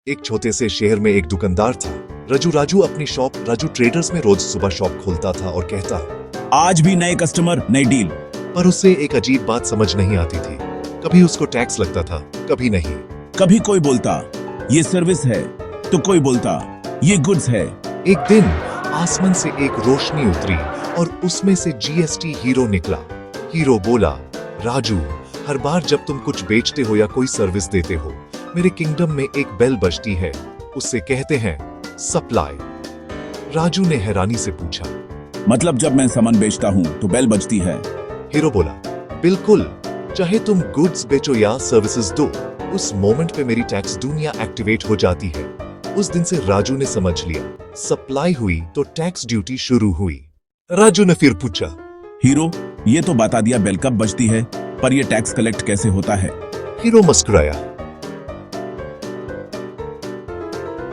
एक छोटे से शहर में एक दुकानदार था राजू। राजू अपनी शॉप राजू ट्रेडर्स में रोज सुबह शॉप खोलता था और कहता, आज भी नए कस्टमर नई डील। पर उसे एक अजीब बात समझ नहीं आती थी। कभी उसको टैक्स लगता था, कभी नहीं। कभी कोई बोलता ये सर्विस है तो कोई बोलता ये गुड्स है। एक दिन आसमान से एक रोशनी उतरी और उसमें से जीएसटी हीरो निकला। हीरो बोला, राजू, हर बार जब तुम कुछ बेचते हो या कोई सर्विस देते हो, मेरे किंगडम में एक बेल बजती है, उससे कहते हैं सप्लाई। राजू ने हैरानी से पूछा, मतलब जब मैं सामान बेचता हूँ तो बेल बजती है? हीरो बोला, बिल्कुल, चाहे तुम गुड्स बेचो या सर्विसेज दो, उस मोमेंट पे मेरी टैक्स दुनिया एक्टिवेट हो जाती है। उस दिन से राजू ने समझ लिया, सप्लाई हुई तो टैक्स ड्यूटी शुरू हुई। राजू ने फिर पूछा, हीरो, ये तो बता दिया बेल कब बजती है, पर ये टैक्स कलेक्ट कैसे होता है? हीरो मुस्कुराया,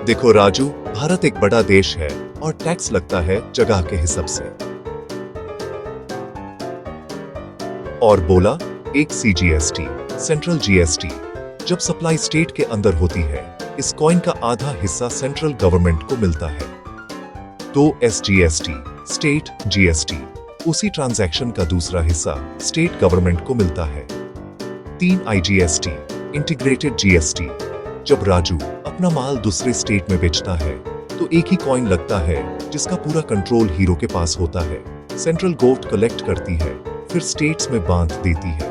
देखो राजू, भारत एक बड़ा देश है और टैक्स लगता है जगह के हिसाब से। और बोला, एक सीजीएसटी, सेंट्रल जीएसटी। जब सप्लाई स्टेट के अंदर होती है, इस कॉइन का आधा हिस्सा सेंट्रल गवर्नमेंट को मिलता है। तो एसजीएसटी, स्टेट जीएसटी, उसी ट्रांजैक्शन का दूसरा हिस्सा स्टेट गवर्नमेंट को मिलता है। 3 आईजीएसटी, इंटीग्रेटेड जीएसटी। जब राजू अपना माल दूसरे स्टेट में बेचता है तो एक ही कॉइन लगता है जिसका पूरा कंट्रोल हीरो के पास होता है। सेंट्रल गवर्नमेंट कलेक्ट करती है, फिर स्टेट्स में बांट देती है।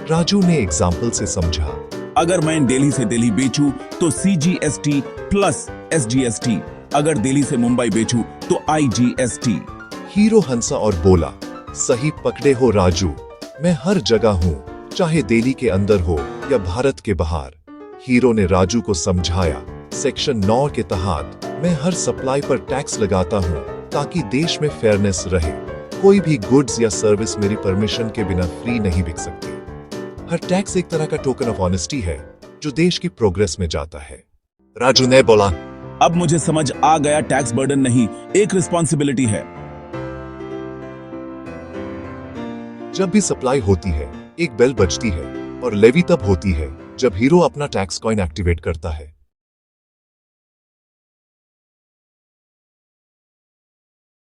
राजू ने एग्जाम्पल से समझा, अगर मैं दिल्ली से दिल्ली बेचूं तो सीजीएसटी प्लस एसजीएसटी, अगर दिल्ली से मुंबई बेचूं तो आईजीएसटी। हीरो हंसा और बोला, सही पकड़े हो राजू, मैं हर जगह हूँ, चाहे दिल्ली के अंदर हो या भारत के बाहर। हीरो ने राजू को समझाया, सेक्शन 9 के तहत मैं हर सप्लाई पर टैक्स लगाता हूँ ताकि देश में फेयरनेस रहे। कोई भी गुड्स या सर्विस मेरी परमिशन के बिना फ्री नहीं बिक सकती। हर टैक्स एक तरह का टोकन ऑफ ऑनेस्टी है जो देश की प्रोग्रेस में जाता है। राजू ने बोला, अब मुझे समझ आ गया, टैक्स बर्डन नहीं, एक रिस्पॉन्सिबिलिटी है। जब भी सप्लाई होती है, एक बेल बजती है और लेवी तब होती है जब हीरो अपना टैक्स कॉइन एक्टिवेट करता है।